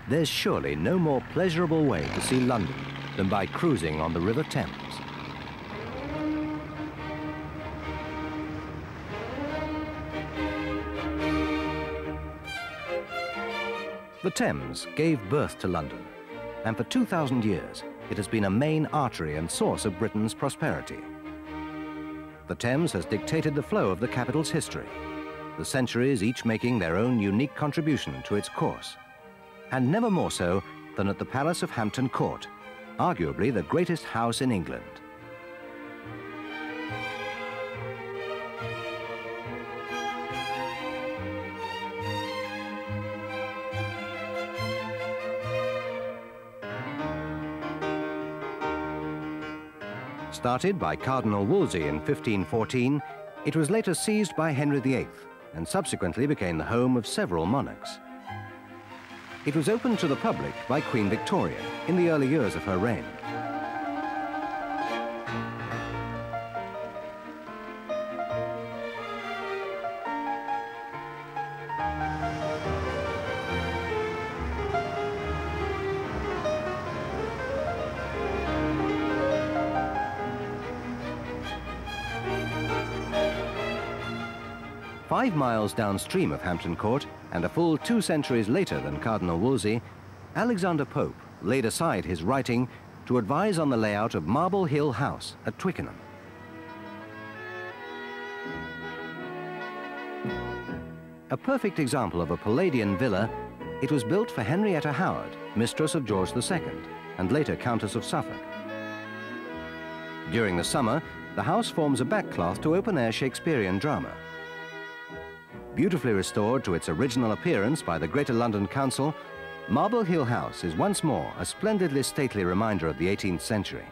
There's surely no more pleasurable way to see London than by cruising on the River Thames. The Thames gave birth to London, and for 2,000 years it has been a main artery and source of Britain's prosperity. The Thames has dictated the flow of the capital's history, the centuries each making their own unique contribution to its course, and never more so than at the Palace of Hampton Court, arguably the greatest house in England. Started by Cardinal Wolsey in 1514, it was later seized by Henry VIII and subsequently became the home of several monarchs. It was opened to the public by Queen Victoria in the early years of her reign. Five miles downstream of Hampton Court, and a full 2 centuries later than Cardinal Wolsey, Alexander Pope laid aside his writing to advise on the layout of Marble Hill House at Twickenham. A perfect example of a Palladian villa, it was built for Henrietta Howard, mistress of George II, and later Countess of Suffolk. During the summer, the house forms a backcloth to open-air Shakespearean drama. Beautifully restored to its original appearance by the Greater London Council, Marble Hill House is once more a splendidly stately reminder of the 18th century.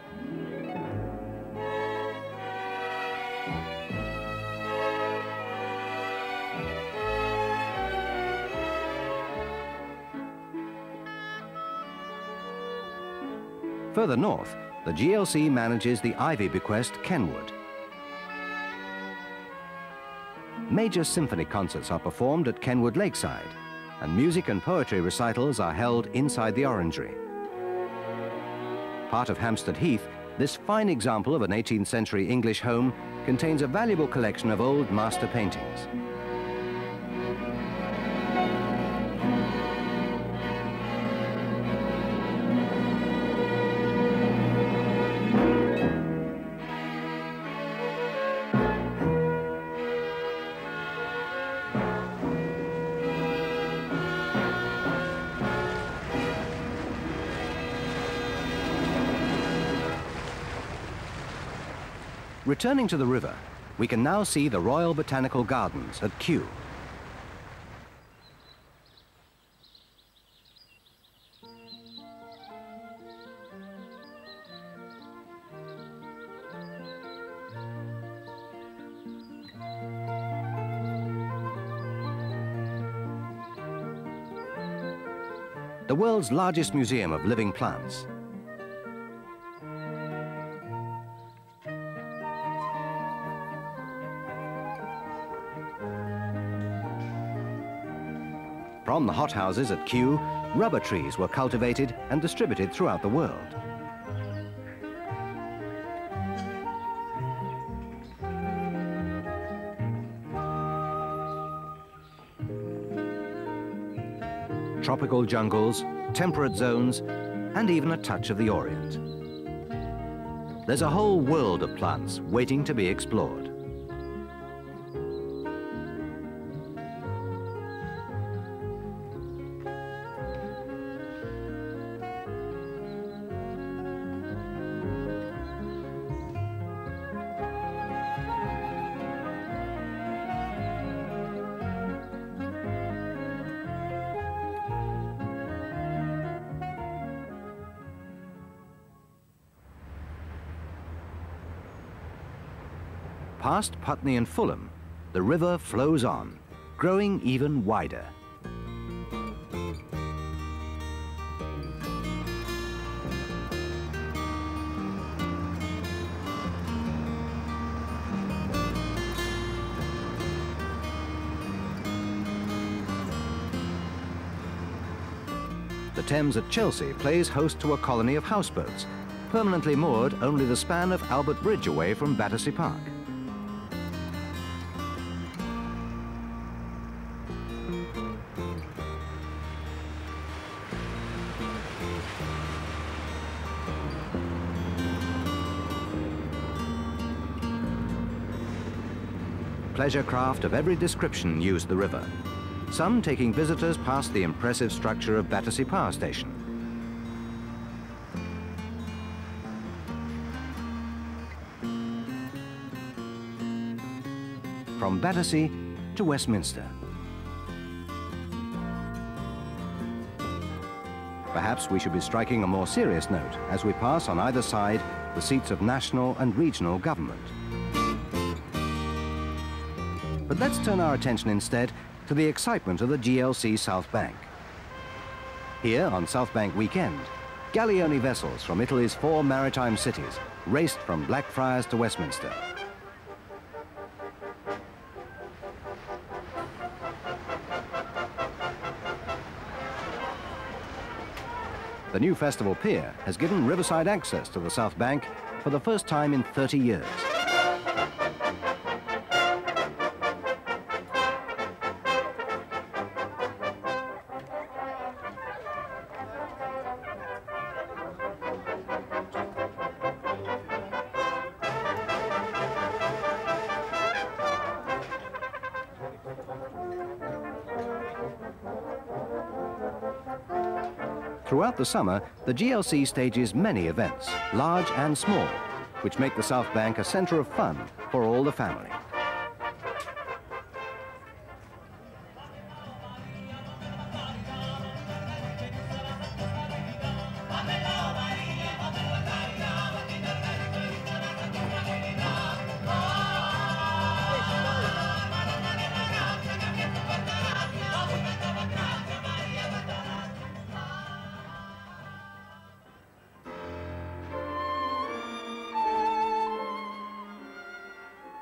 Further north, the GLC manages the Ivy bequest Kenwood. Major symphony concerts are performed at Kenwood Lakeside, and music and poetry recitals are held inside the Orangery. Part of Hampstead Heath, this fine example of an 18th century English home contains a valuable collection of old master paintings. Returning to the river, we can now see the Royal Botanical Gardens at Kew. The world's largest museum of living plants. From the hothouses at Kew, rubber trees were cultivated and distributed throughout the world. Tropical jungles, temperate zones, and even a touch of the Orient. There's a whole world of plants waiting to be explored. Past Putney and Fulham, the river flows on, growing even wider. The Thames at Chelsea plays host to a colony of houseboats, permanently moored only the span of Albert Bridge away from Battersea Park. Pleasure craft of every description use the river, some taking visitors past the impressive structure of Battersea Power Station. From Battersea to Westminster. Perhaps we should be striking a more serious note as we pass on either side the seats of national and regional government. But let's turn our attention instead to the excitement of the GLC Southbank. Here on Southbank weekend, galleone vessels from Italy's 4 maritime cities raced from Blackfriars to Westminster. The new festival pier has given riverside access to the Southbank for the first time in 30 years. Throughout the summer, the GLC stages many events, large and small, which make the Southbank a centre of fun for all the family.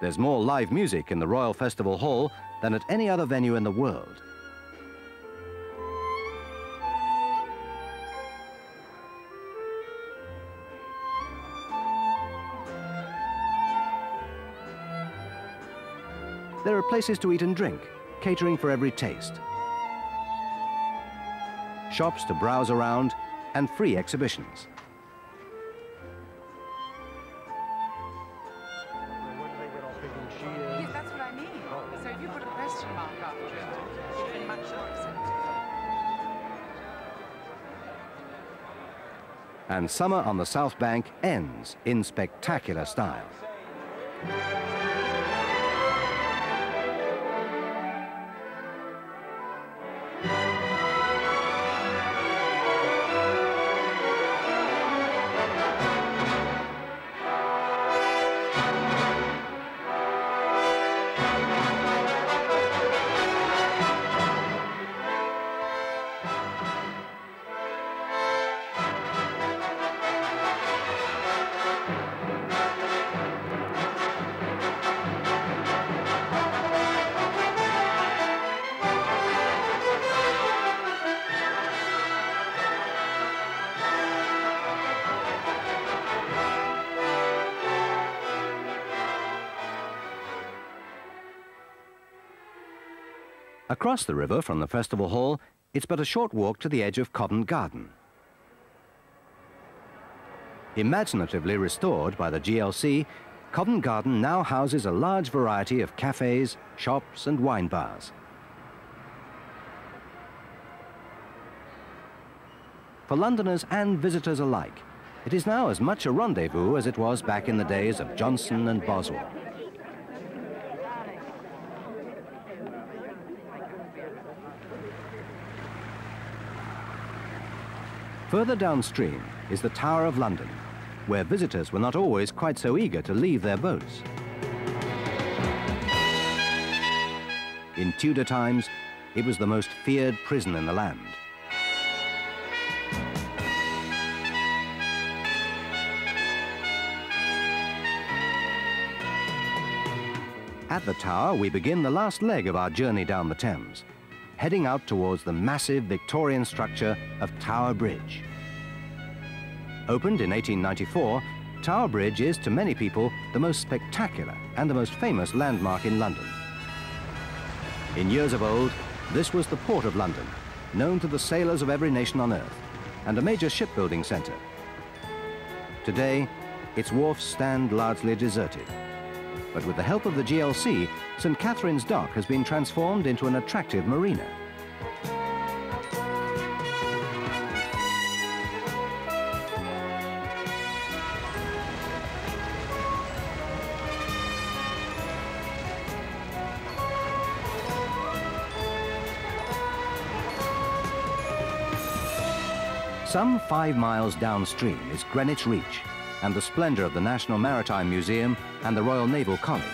There's more live music in the Royal Festival Hall than at any other venue in the world. There are places to eat and drink, catering for every taste. Shops to browse around, and free exhibitions. Yes, that's what I mean. So if you put a question mark after it, it's been much more accepted. And summer on the Southbank ends in spectacular style. Across the river from the festival hall, it's but a short walk to the edge of Covent Garden. Imaginatively restored by the GLC, Covent Garden now houses a large variety of cafes, shops and wine bars. For Londoners and visitors alike, it is now as much a rendezvous as it was back in the days of Johnson and Boswell. Further downstream is the Tower of London, where visitors were not always quite so eager to leave their boats. In Tudor times, it was the most feared prison in the land. At the Tower, we begin the last leg of our journey down the Thames, heading out towards the massive Victorian structure of Tower Bridge. Opened in 1894, Tower Bridge is, to many people, the most spectacular and the most famous landmark in London. In years of old, this was the port of London, known to the sailors of every nation on earth, and a major shipbuilding centre. Today, its wharfs stand largely deserted. But with the help of the GLC, St. Catherine's Dock has been transformed into an attractive marina. Some 5 miles downstream is Greenwich Reach and the splendour of the National Maritime Museum and the Royal Naval College,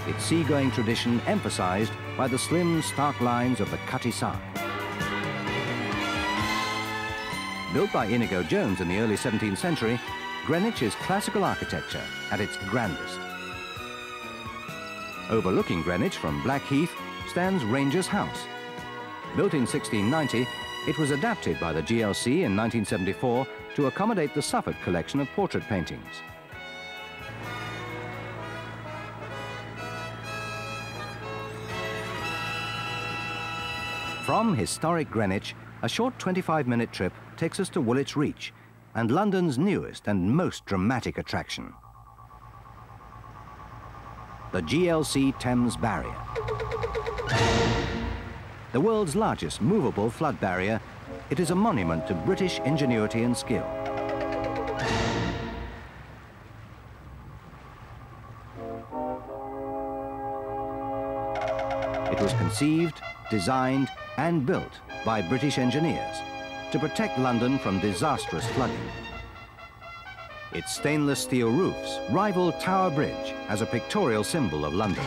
its seagoing tradition emphasised by the slim, stark lines of the Cutty Sark. Built by Inigo Jones in the early 17th century, Greenwich is classical architecture at its grandest. Overlooking Greenwich from Blackheath stands Ranger's House. Built in 1690, it was adapted by the GLC in 1974 to accommodate the Suffolk collection of portrait paintings. From historic Greenwich, a short 25-minute trip takes us to Woolwich Reach and London's newest and most dramatic attraction, the GLC Thames Barrier. The world's largest movable flood barrier, it is a monument to British ingenuity and skill. It was conceived, designed and built by British engineers to protect London from disastrous flooding. Its stainless steel roofs rival Tower Bridge as a pictorial symbol of London.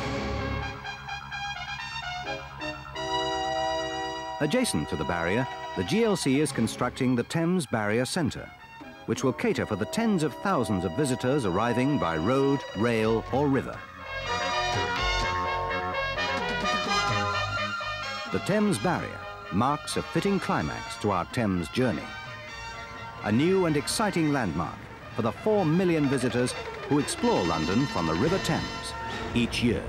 Adjacent to the barrier, the GLC is constructing the Thames Barrier Centre, which will cater for the tens of thousands of visitors arriving by road, rail or river. The Thames Barrier marks a fitting climax to our Thames journey. A new and exciting landmark for the 4 million visitors who explore London from the River Thames each year.